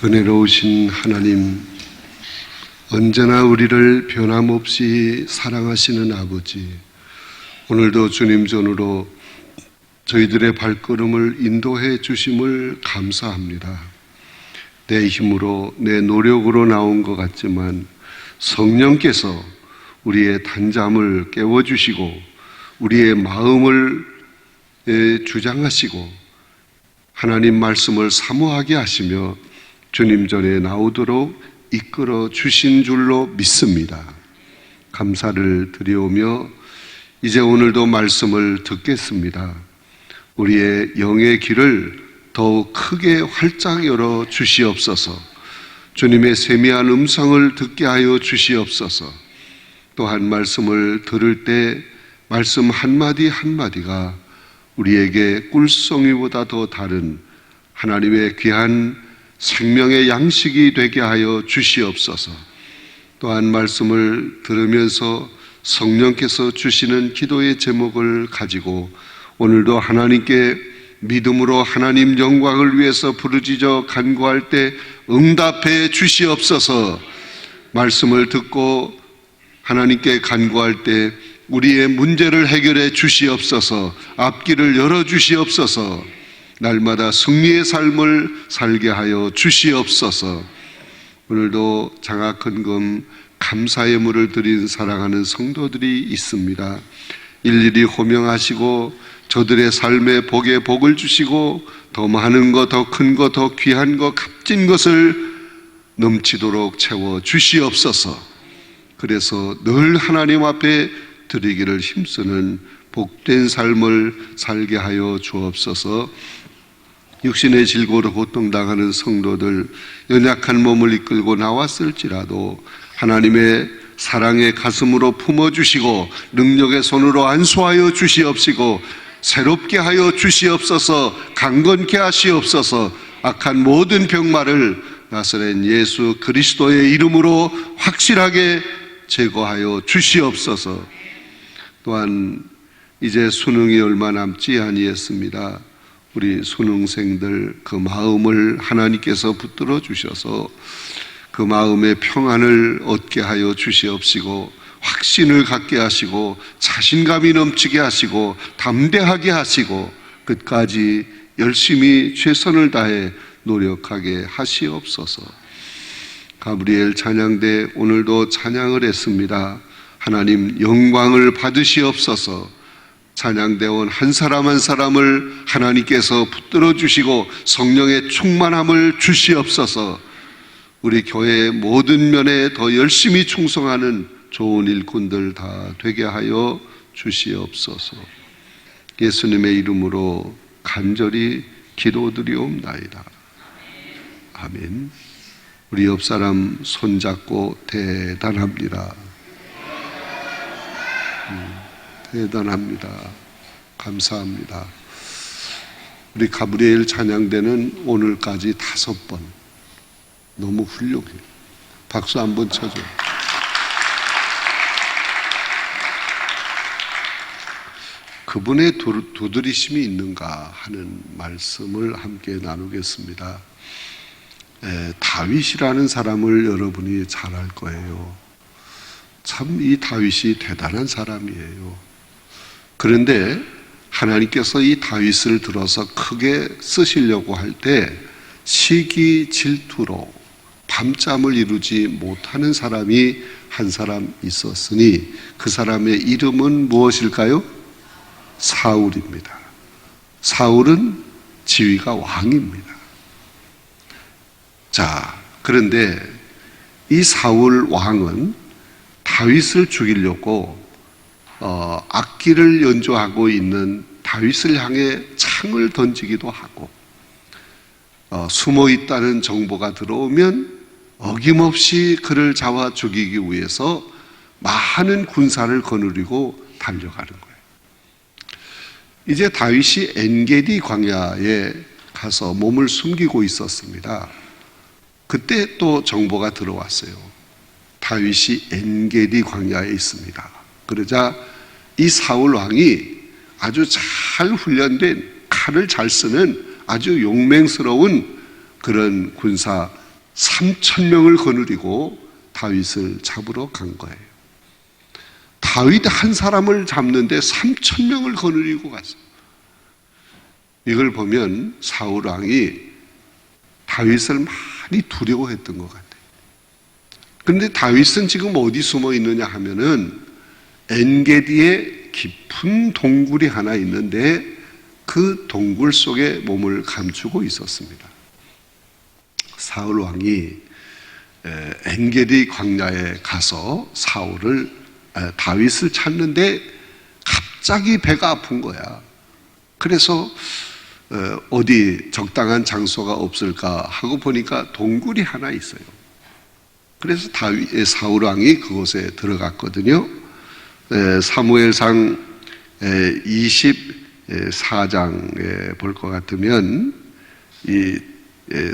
은혜로우신 하나님, 언제나 우리를 변함없이 사랑하시는 아버지, 오늘도 주님 전으로 저희들의 발걸음을 인도해 주심을 감사합니다. 내 힘으로, 내 노력으로 나온 것 같지만 성령께서 우리의 단잠을 깨워주시고 우리의 마음을 주장하시고 하나님 말씀을 사모하게 하시며 주님 전에 나오도록 이끌어 주신 줄로 믿습니다. 감사를 드리오며 이제 오늘도 말씀을 듣겠습니다. 우리의 영의 길을 더욱 크게 활짝 열어 주시옵소서. 주님의 세미한 음성을 듣게 하여 주시옵소서. 또한 말씀을 들을 때 말씀 한마디 한마디가 우리에게 꿀송이보다 더 다른 하나님의 귀한 생명의 양식이 되게 하여 주시옵소서. 또한 말씀을 들으면서 성령께서 주시는 기도의 제목을 가지고 오늘도 하나님께 믿음으로 하나님 영광을 위해서 부르짖어 간구할 때 응답해 주시옵소서. 말씀을 듣고 하나님께 간구할 때 우리의 문제를 해결해 주시옵소서. 앞길을 열어 주시옵소서. 날마다 승리의 삶을 살게 하여 주시옵소서. 오늘도 장학헌금 감사의 물을 드린 사랑하는 성도들이 있습니다. 일일이 호명하시고 저들의 삶에 복에 복을 주시고 더 많은 것, 더 큰 것, 더 귀한 것, 값진 것을 넘치도록 채워 주시옵소서. 그래서 늘 하나님 앞에 드리기를 힘쓰는 복된 삶을 살게 하여 주옵소서. 육신의 질고로 고통당하는 성도들, 연약한 몸을 이끌고 나왔을지라도 하나님의 사랑의 가슴으로 품어주시고 능력의 손으로 안수하여 주시옵시고 새롭게 하여 주시옵소서. 강건케 하시옵소서. 악한 모든 병마를 나사렛 예수 그리스도의 이름으로 확실하게 제거하여 주시옵소서. 또한 이제 수능이 얼마 남지 아니했습니다. 우리 수능생들 그 마음을 하나님께서 붙들어 주셔서 그 마음의 평안을 얻게 하여 주시옵시고 확신을 갖게 하시고 자신감이 넘치게 하시고 담대하게 하시고 끝까지 열심히 최선을 다해 노력하게 하시옵소서. 가브리엘 찬양대 오늘도 찬양을 했습니다. 하나님 영광을 받으시옵소서. 찬양대원 한 사람 한 사람을 하나님께서 붙들어 주시고 성령의 충만함을 주시옵소서. 우리 교회의 모든 면에 더 열심히 충성하는 좋은 일꾼들 다 되게 하여 주시옵소서. 예수님의 이름으로 간절히 기도드리옵나이다. 아멘. 우리 옆 사람 손잡고 대단합니다. 대단합니다. 감사합니다. 우리 가브리엘 찬양대는 오늘까지 5번. 너무 훌륭해. 박수 한번 쳐줘. 그분의 두드리심이 있는가 하는 말씀을 함께 나누겠습니다. 다윗이라는 사람을 여러분이 잘 알 거예요. 참 이 다윗이 대단한 사람이에요. 그런데 하나님께서 이 다윗을 들어서 크게 쓰시려고 할 때 시기 질투로 밤잠을 이루지 못하는 사람이 한 사람 있었으니 그 사람의 이름은 무엇일까요? 사울입니다. 사울은 지위가 왕입니다. 자, 그런데 이 사울 왕은 다윗을 죽이려고 악기를 연주하고 있는 다윗을 향해 창을 던지기도 하고 숨어 있다는 정보가 들어오면 어김없이 그를 잡아 죽이기 위해서 많은 군사를 거느리고 달려가는 거예요. 이제 다윗이 엔게디 광야에 가서 몸을 숨기고 있었습니다. 그때 또 정보가 들어왔어요. 다윗이 엔게디 광야에 있습니다. 그러자 이 사울 왕이 아주 잘 훈련된 칼을 잘 쓰는 아주 용맹스러운 그런 군사 3,000명을 거느리고 다윗을 잡으러 간 거예요. 다윗 한 사람을 잡는데 3,000명을 거느리고 갔어요. 이걸 보면 사울 왕이 다윗을 많이 두려워했던 것 같아요. 그런데 다윗은 지금 어디 숨어 있느냐 하면은 엔게디에 깊은 동굴이 하나 있는데 그 동굴 속에 몸을 감추고 있었습니다. 사울 왕이 엔게디 광야에 가서 다윗을 찾는데 갑자기 배가 아픈 거야. 그래서 어디 적당한 장소가 없을까 하고 보니까 동굴이 하나 있어요. 그래서 사울 왕이 그곳에 들어갔거든요. 사무엘상 24장에 볼 것 같으면 이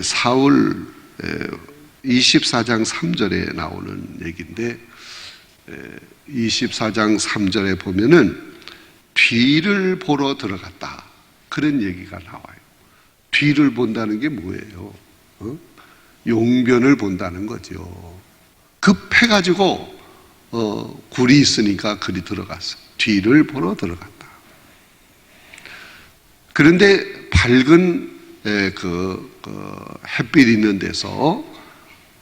사울 24장 3절에 나오는 얘기인데 24장 3절에 보면은 뒤를 보러 들어갔다, 그런 얘기가 나와요. 뒤를 본다는 게 뭐예요? 용변을 본다는 거죠. 급해가지고 굴이 있으니까 그리 들어갔어. 뒤를 보러 들어갔다. 그런데 밝은 햇빛 있는 데서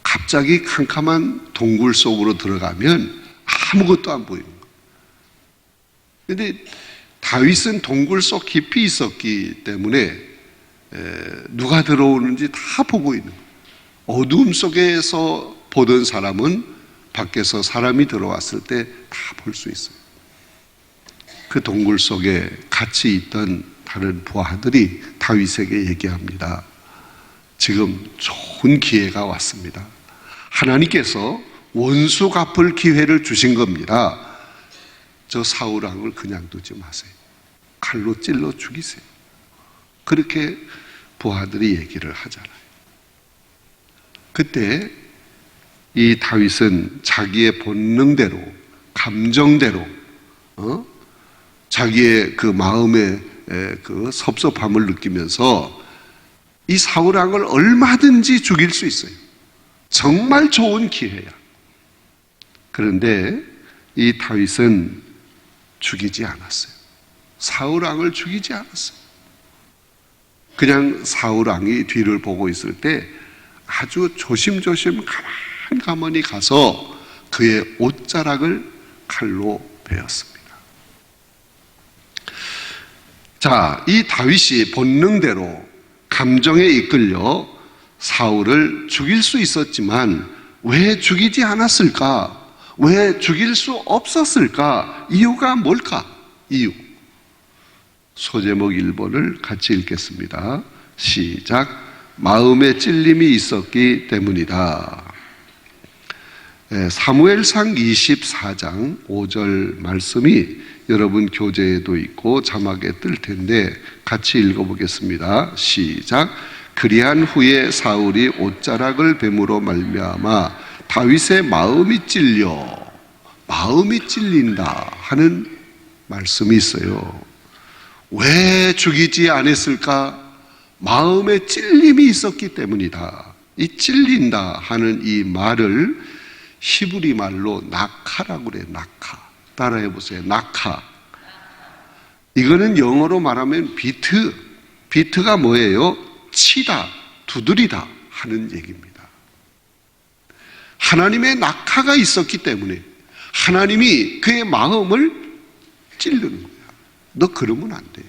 갑자기 캄캄한 동굴 속으로 들어가면 아무것도 안 보이는 거예요. 그런데 다윗은 동굴 속 깊이 있었기 때문에 누가 들어오는지 다 보고 있는 거예요. 어두움 속에서 보던 사람은 밖에서 사람이 들어왔을 때 다 볼 수 있어요. 그 동굴 속에 같이 있던 다른 부하들이 다윗에게 얘기합니다. 지금 좋은 기회가 왔습니다. 하나님께서 원수 갚을 기회를 주신 겁니다. 저 사울 왕을 그냥 두지 마세요. 칼로 찔러 죽이세요. 그렇게 부하들이 얘기를 하잖아요. 그때 이 다윗은 자기의 본능대로, 감정대로, 자기의 그 마음의 그 섭섭함을 느끼면서 이 사울 왕을 얼마든지 죽일 수 있어요. 정말 좋은 기회야. 그런데 이 다윗은 죽이지 않았어요. 사울 왕을 죽이지 않았어요. 그냥 사울 왕이 뒤를 보고 있을 때 아주 조심조심 가만히 가서 그의 옷자락을 칼로 베었습니다. 자, 이 다윗이 본능대로 감정에 이끌려 사울을 죽일 수 있었지만 왜 죽이지 않았을까? 왜 죽일 수 없었을까? 이유가 뭘까? 이유. 소제목 1번을 같이 읽겠습니다. 시작. 마음에 찔림이 있었기 때문이다. 사무엘상 24장 5절 말씀이 여러분 교재에도 있고 자막에 뜰 텐데 같이 읽어보겠습니다. 시작. 그리한 후에 사울이 옷자락을 뱀으로 말미암아 다윗의 마음이 찔린다 하는 말씀이 있어요. 왜 죽이지 않았을까? 마음에 찔림이 있었기 때문이다. 이 찔린다 하는 이 말을 히브리 말로 낙하라고 그래요. 낙하. 따라해 보세요. 낙하. 이거는 영어로 말하면 비트. 비트가 뭐예요? 치다, 두드리다 하는 얘기입니다. 하나님의 낙하가 있었기 때문에 하나님이 그의 마음을 찌르는 거야. 너 그러면 안 돼.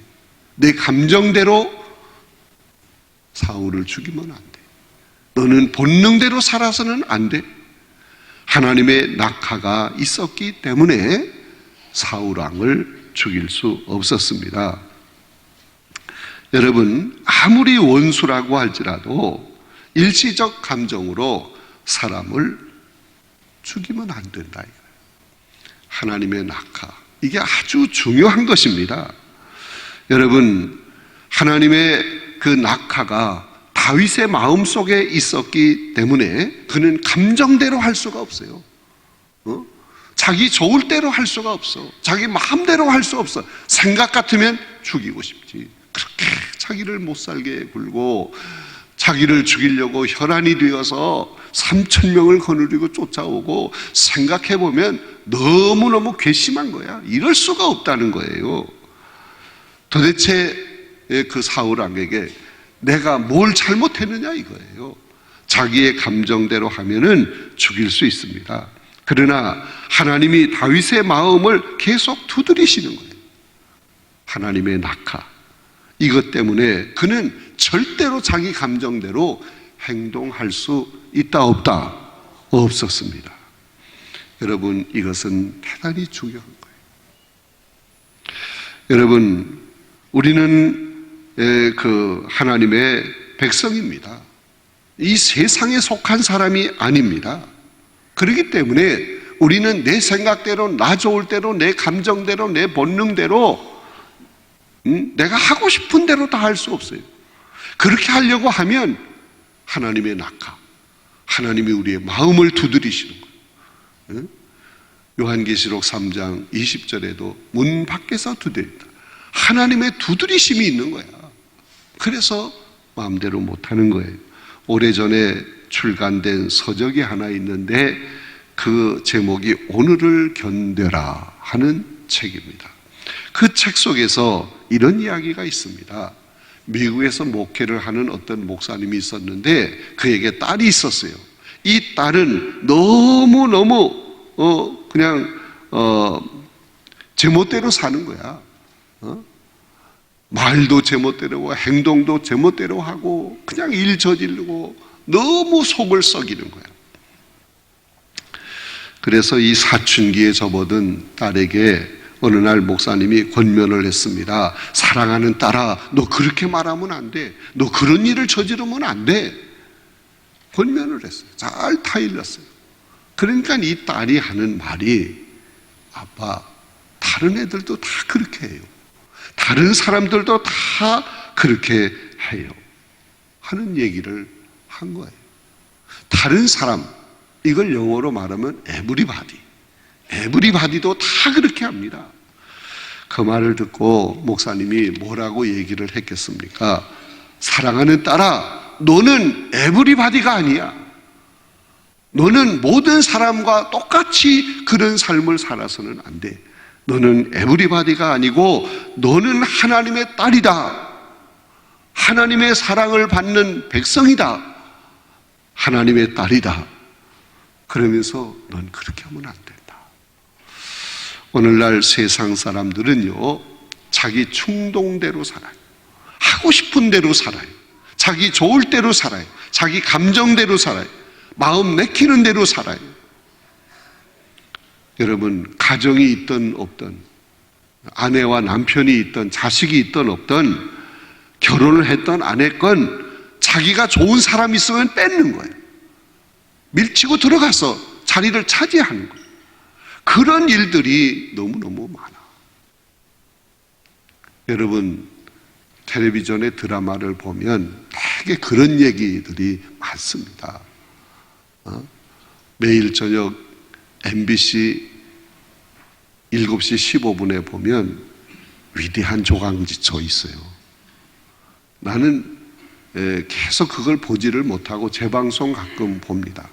내 감정대로 사울을 죽이면 안 돼. 너는 본능대로 살아서는 안 돼. 하나님의 낙하가 있었기 때문에 사울 왕을 죽일 수 없었습니다. 여러분, 아무리 원수라고 할지라도 일시적 감정으로 사람을 죽이면 안 된다 이거예요. 하나님의 낙하, 이게 아주 중요한 것입니다. 여러분, 하나님의 그 낙하가 다윗의 마음속에 있었기 때문에 그는 감정대로 할 수가 없어요. 자기 좋을 대로 할 수가 없어. 자기 마음대로 할 수 없어. 생각 같으면 죽이고 싶지. 그렇게 자기를 못 살게 굴고 자기를 죽이려고 혈안이 되어서 3,000명을 거느리고 쫓아오고, 생각해보면 너무너무 괘씸한 거야. 이럴 수가 없다는 거예요. 도대체 그 사울 왕에게 내가 뭘 잘못했느냐 이거예요. 자기의 감정대로 하면은 죽일 수 있습니다. 그러나 하나님이 다윗의 마음을 계속 두드리시는 거예요. 하나님의 낙하, 이것 때문에 그는 절대로 자기 감정대로 행동할 수 있다 없다? 없었습니다. 여러분, 이것은 대단히 중요한 거예요. 여러분, 우리는 그 하나님의 백성입니다. 이 세상에 속한 사람이 아닙니다. 그렇기 때문에 우리는 내 생각대로, 나 좋을 대로, 내 감정대로, 내 본능대로, 내가 하고 싶은 대로 다 할 수 없어요. 그렇게 하려고 하면 하나님의 낙하, 하나님이 우리의 마음을 두드리시는 거예요. 요한계시록 3장 20절에도 문 밖에서 두드린다. 하나님의 두드리심이 있는 거야. 그래서 마음대로 못하는 거예요. 오래전에 출간된 서적이 하나 있는데 그 제목이 오늘을 견뎌라 하는 책입니다. 그 책 속에서 이런 이야기가 있습니다. 미국에서 목회를 하는 어떤 목사님이 있었는데 그에게 딸이 있었어요. 이 딸은 너무너무 그냥 제멋대로 사는 거야. 말도 제멋대로 하고 행동도 제멋대로 하고 그냥 일 저지르고 너무 속을 썩이는 거야. 그래서 이 사춘기에 접어든 딸에게 어느 날 목사님이 권면을 했습니다. 사랑하는 딸아, 너 그렇게 말하면 안 돼. 너 그런 일을 저지르면 안 돼. 권면을 했어요. 잘 타일렀어요. 그러니까 이 딸이 하는 말이, 아빠, 다른 애들도 다 그렇게 해요. 다른 사람들도 다 그렇게 해요. 하는 얘기를 한 거예요. 다른 사람, 이걸 영어로 말하면 everybody. 에브리바디도 다 그렇게 합니다. 그 말을 듣고 목사님이 뭐라고 얘기를 했겠습니까? 사랑하는 딸아, 너는 에브리바디가 아니야. 너는 모든 사람과 똑같이 그런 삶을 살아서는 안 돼. 너는 에브리바디가 아니고 너는 하나님의 딸이다. 하나님의 사랑을 받는 백성이다. 하나님의 딸이다. 그러면서 넌 그렇게 하면 안 된다. 오늘날 세상 사람들은요, 자기 충동대로 살아요. 하고 싶은 대로 살아요. 자기 좋을 대로 살아요. 자기 감정대로 살아요. 마음 내키는 대로 살아요. 여러분, 가정이 있든 없든, 아내와 남편이 있든 자식이 있든 없든, 결혼을 했든 안 했건 자기가 좋은 사람이 있으면 뺏는 거예요. 밀치고 들어가서 자리를 차지하는 거예요. 그런 일들이 너무너무 많아. 여러분, 텔레비전의 드라마를 보면 되게 그런 얘기들이 많습니다. 매일 저녁 MBC 7시 15분에 보면 위대한 조강지처 있어요. 나는 계속 그걸 보지를 못하고 재방송 가끔 봅니다.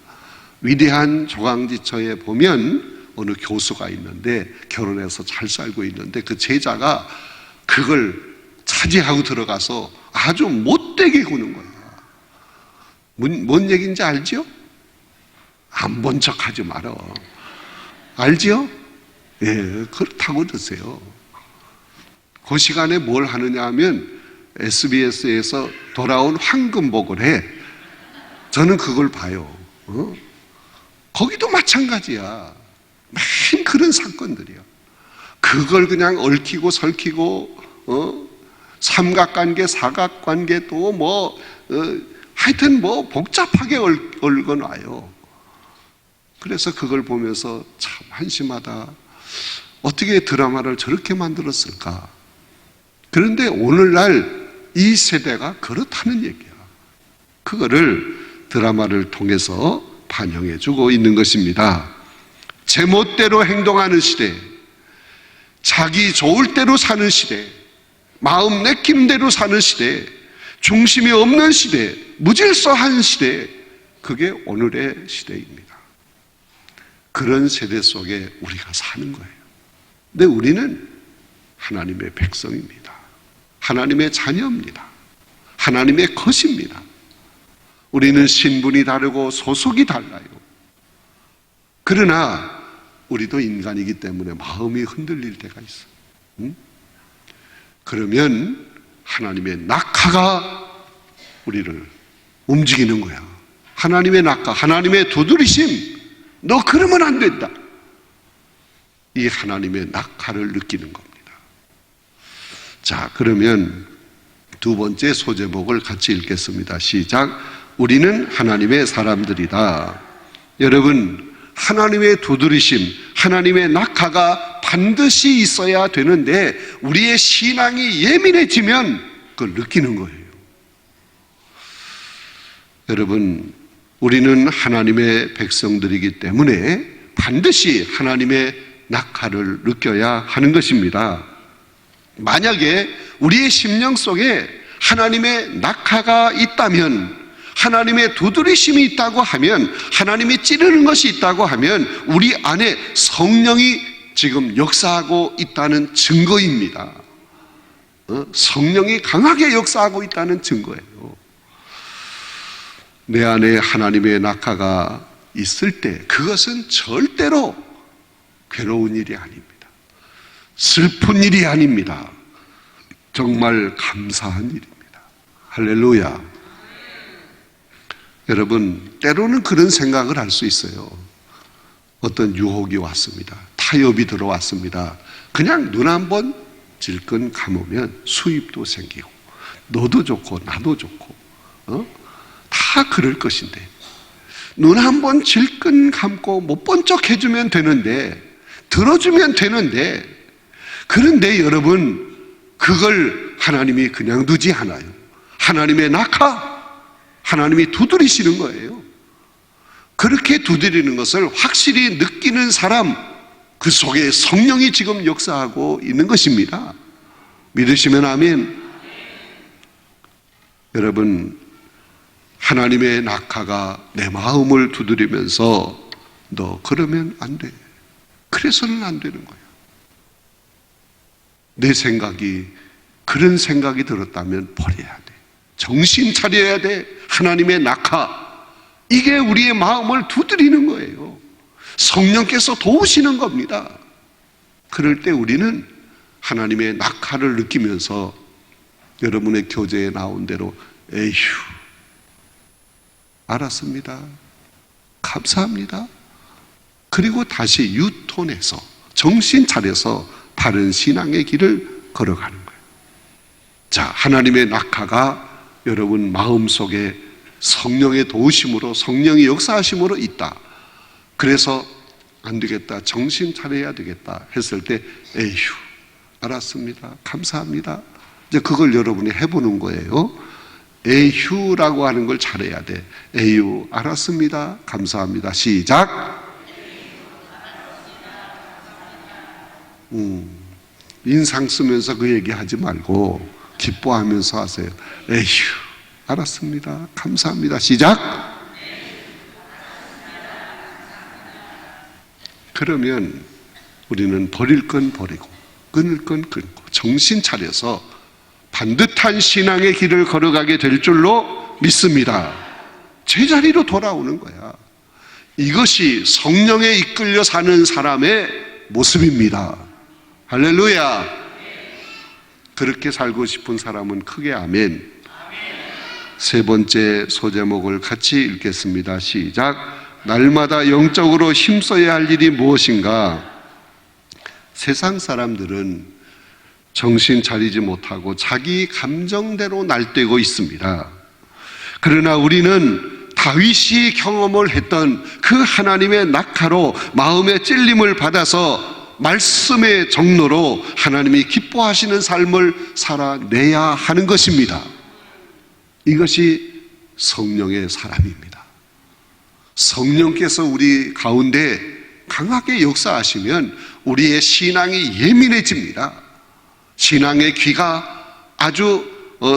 위대한 조강지처에 보면 어느 교수가 있는데 결혼해서 잘 살고 있는데 그 제자가 그걸 차지하고 들어가서 아주 못되게 구는 거야. 뭔 얘기인지 알지요? 안 본 척 하지 말어. 알지요? 예, 그렇다고 드세요. 그 시간에 뭘 하느냐 하면 SBS에서 돌아온 황금복을 해. 저는 그걸 봐요. 거기도 마찬가지야. 맨 그런 사건들이야. 그걸 그냥 얽히고 설키고 삼각관계, 사각관계 또 하여튼 복잡하게 얽어놔요. 그래서 그걸 보면서 참 한심하다. 어떻게 드라마를 저렇게 만들었을까? 그런데 오늘날 이 세대가 그렇다는 얘기야. 그거를 드라마를 통해서 반영해주고 있는 것입니다. 제멋대로 행동하는 시대, 자기 좋을 대로 사는 시대, 마음 내킴대로 사는 시대, 중심이 없는 시대, 무질서한 시대, 그게 오늘의 시대입니다. 그런 세대 속에 우리가 사는 거예요. 근데 우리는 하나님의 백성입니다. 하나님의 자녀입니다. 하나님의 것입니다. 우리는 신분이 다르고 소속이 달라요. 그러나 우리도 인간이기 때문에 마음이 흔들릴 때가 있어요. 그러면 하나님의 낙하가 우리를 움직이는 거야. 하나님의 낙하, 하나님의 두드리심, 너 그러면 안 된다. 이 하나님의 낙하를 느끼는 겁니다. 자, 그러면 두 번째 소제목을 같이 읽겠습니다. 시작. 우리는 하나님의 사람들이다. 여러분, 하나님의 두드리심, 하나님의 낙하가 반드시 있어야 되는데 우리의 신앙이 예민해지면 그걸 느끼는 거예요. 여러분, 우리는 하나님의 백성들이기 때문에 반드시 하나님의 낙하를 느껴야 하는 것입니다. 만약에 우리의 심령 속에 하나님의 낙하가 있다면, 하나님의 두드리심이 있다고 하면, 하나님이 찌르는 것이 있다고 하면 우리 안에 성령이 지금 역사하고 있다는 증거입니다. 성령이 강하게 역사하고 있다는 증거예요. 내 안에 하나님의 낙하가 있을 때 그것은 절대로 괴로운 일이 아닙니다. 슬픈 일이 아닙니다. 정말 감사한 일입니다. 할렐루야. 여러분, 때로는 그런 생각을 할 수 있어요. 어떤 유혹이 왔습니다. 타협이 들어왔습니다. 그냥 눈 한번 질끈 감으면 수입도 생기고 너도 좋고 나도 좋고 다 그럴 것인데 눈 한번 질끈 감고 못 본 척 해주면 되는데, 들어주면 되는데, 그런데 여러분, 그걸 하나님이 그냥 두지 않아요. 하나님의 낙하, 하나님이 두드리시는 거예요. 그렇게 두드리는 것을 확실히 느끼는 사람, 그 속에 성령이 지금 역사하고 있는 것입니다. 믿으시면 아멘. 여러분, 하나님의 낙하가 내 마음을 두드리면서 너 그러면 안 돼. 그래서는 안 되는 거예요. 내 생각이 그런 생각이 들었다면 버려야 돼. 정신 차려야 돼. 하나님의 낙하, 이게 우리의 마음을 두드리는 거예요. 성령께서 도우시는 겁니다. 그럴 때 우리는 하나님의 낙하를 느끼면서 여러분의 교재에 나온 대로 에휴, 알았습니다. 감사합니다. 그리고 다시 유톤해서 정신 차려서 바른 신앙의 길을 걸어가는 거예요. 자, 하나님의 낙하가 여러분 마음속에 성령의 도우심으로, 성령의 역사하심으로 있다. 그래서 안 되겠다, 정신 차려야 되겠다 했을 때 에휴, 알았습니다. 감사합니다. 이제 그걸 여러분이 해보는 거예요. 에휴라고 하는 걸 잘해야 돼. 에휴, 알았습니다. 감사합니다. 시작. 인상 쓰면서 그 얘기 하지 말고 기뻐하면서 하세요. 에휴, 알았습니다. 감사합니다. 시작. 그러면 우리는 버릴 건 버리고 끊을 건 끊고 정신 차려서 반듯한 신앙의 길을 걸어가게 될 줄로 믿습니다. 제자리로 돌아오는 거야. 이것이 성령에 이끌려 사는 사람의 모습입니다. 할렐루야. 그렇게 살고 싶은 사람은 크게 아멘. 세 번째 소제목을 같이 읽겠습니다. 시작. 날마다 영적으로 힘써야 할 일이 무엇인가? 세상 사람들은 정신 차리지 못하고 자기 감정대로 날뛰고 있습니다. 그러나 우리는 다윗이 경험을 했던 그 하나님의 낙하로 마음의 찔림을 받아서 말씀의 정로로 하나님이 기뻐하시는 삶을 살아내야 하는 것입니다. 이것이 성령의 사람입니다. 성령께서 우리 가운데 강하게 역사하시면 우리의 신앙이 예민해집니다. 신앙의 귀가 아주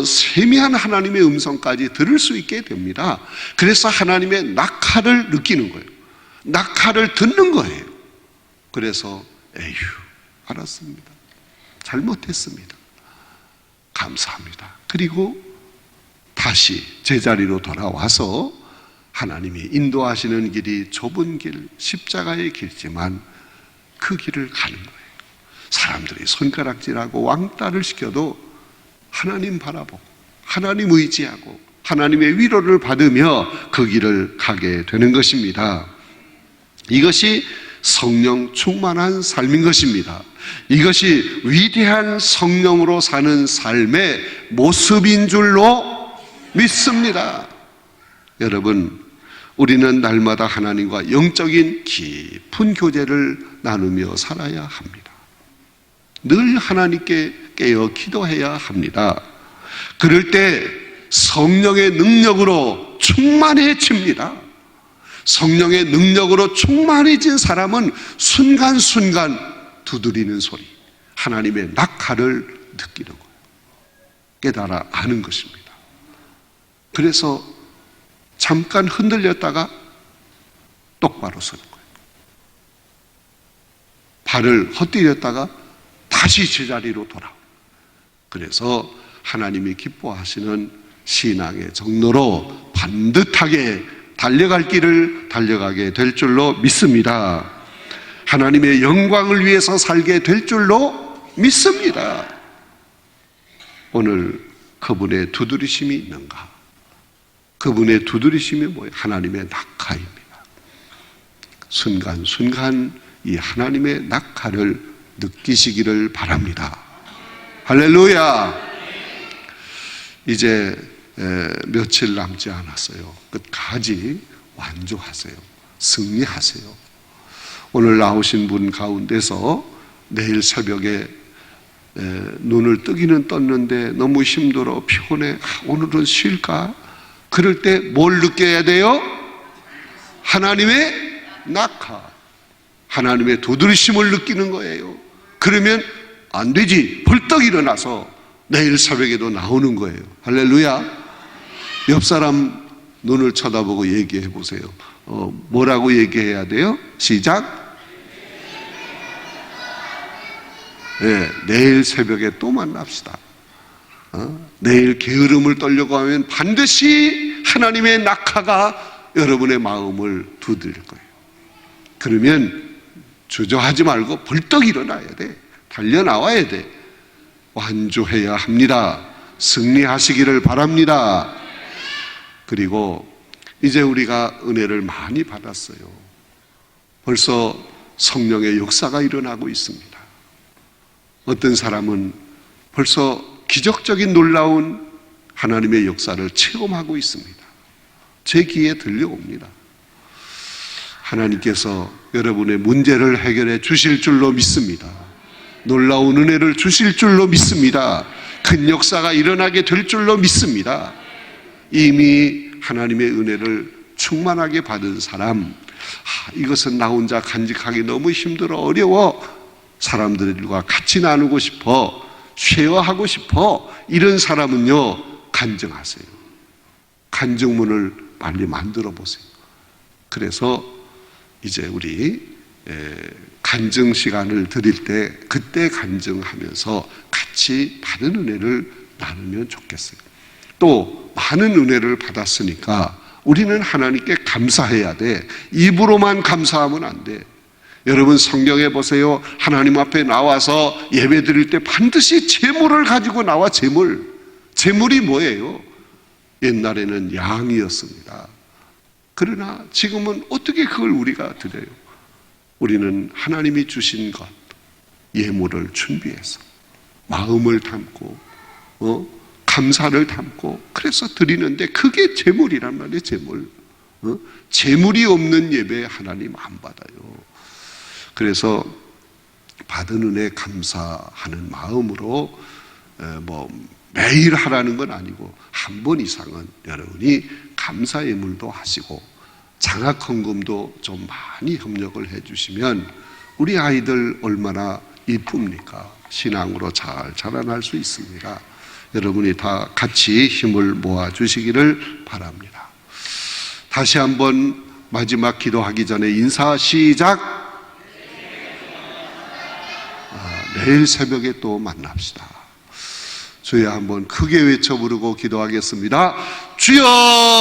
세미한 하나님의 음성까지 들을 수 있게 됩니다. 그래서 하나님의 낙하를 느끼는 거예요. 낙하를 듣는 거예요. 그래서 에휴, 알았습니다. 잘못했습니다. 감사합니다. 그리고 다시 제자리로 돌아와서 하나님이 인도하시는 길이 좁은 길, 십자가의 길이지만 그 길을 가는 거예요. 사람들이 손가락질하고 왕따를 시켜도 하나님 바라보고 하나님 의지하고 하나님의 위로를 받으며 그 길을 가게 되는 것입니다. 이것이 성령 충만한 삶인 것입니다. 이것이 위대한 성령으로 사는 삶의 모습인 줄로 믿습니다. 여러분, 우리는 날마다 하나님과 영적인 깊은 교제를 나누며 살아야 합니다. 늘 하나님께 깨어 기도해야 합니다. 그럴 때 성령의 능력으로 충만해집니다. 성령의 능력으로 충만해진 사람은 순간순간 두드리는 소리, 하나님의 낙하를 느끼는 거예요. 깨달아 아는 것입니다. 그래서 잠깐 흔들렸다가 똑바로 서는 거예요. 발을 헛디뎠다가 다시 제자리로 돌아오고. 그래서 하나님이 기뻐하시는 신앙의 정로로 반듯하게 달려갈 길을 달려가게 될 줄로 믿습니다. 하나님의 영광을 위해서 살게 될 줄로 믿습니다. 오늘 그분의 두드리심이 있는가? 그분의 두드리심이 뭐예요? 하나님의 낙하입니다. 순간순간 이 하나님의 낙하를 느끼시기를 바랍니다. 할렐루야! 이제 며칠 남지 않았어요. 끝까지 완주하세요. 승리하세요. 오늘 나오신 분 가운데서 내일 새벽에 눈을 뜨기는 떴는데 너무 힘들어 피곤해, 오늘은 쉴까? 그럴 때 뭘 느껴야 돼요? 하나님의 낙하, 하나님의 두드리심을 느끼는 거예요. 그러면 안 되지, 벌떡 일어나서 내일 새벽에도 나오는 거예요. 할렐루야. 옆 사람 눈을 쳐다보고 얘기해 보세요. 뭐라고 얘기해야 돼요? 시작. 네, 내일 새벽에 또 만납시다. 내일 게으름을 떨려고 하면 반드시 하나님의 낙하가 여러분의 마음을 두드릴 거예요. 그러면 주저하지 말고 벌떡 일어나야 돼. 달려나와야 돼. 완주해야 합니다. 승리하시기를 바랍니다. 그리고 이제 우리가 은혜를 많이 받았어요. 벌써 성령의 역사가 일어나고 있습니다. 어떤 사람은 벌써 기적적인 놀라운 하나님의 역사를 체험하고 있습니다. 제 귀에 들려옵니다. 하나님께서 여러분의 문제를 해결해 주실 줄로 믿습니다. 놀라운 은혜를 주실 줄로 믿습니다. 큰 역사가 일어나게 될 줄로 믿습니다. 이미 하나님의 은혜를 충만하게 받은 사람, 이것은 나 혼자 간직하기 너무 힘들어 어려워, 사람들과 같이 나누고 싶어, 쉐어하고 싶어, 이런 사람은요, 간증하세요. 간증문을 빨리 만들어 보세요. 그래서 이제 우리 간증 시간을 드릴 때 그때 간증하면서 같이 받은 은혜를 나누면 좋겠어요. 또 많은 은혜를 받았으니까 우리는 하나님께 감사해야 돼. 입으로만 감사하면 안 돼. 여러분 성경에 보세요. 하나님 앞에 나와서 예배 드릴 때 반드시 제물을 가지고 나와. 제물이 뭐예요? 옛날에는 양이었습니다. 그러나 지금은 어떻게 그걸 우리가 드려요? 우리는 하나님이 주신 것, 예물을 준비해서 마음을 담고 감사를 담고 그래서 드리는데 그게 제물이란 말이에요. 제물. 제물이 없는 예배 하나님 안 받아요. 그래서 받은 은혜 감사하는 마음으로 매일 하라는 건 아니고 한 번 이상은 여러분이 감사 예물도 하시고 장학 헌금도 좀 많이 협력을 해주시면 우리 아이들 얼마나 이쁩니까? 신앙으로 잘 자라날 수 있습니다. 여러분이 다 같이 힘을 모아 주시기를 바랍니다. 다시 한번 마지막 기도하기 전에 인사 시작. 내일 새벽에 또 만납시다. 주여 한번 크게 외쳐 부르고 기도하겠습니다. 주여!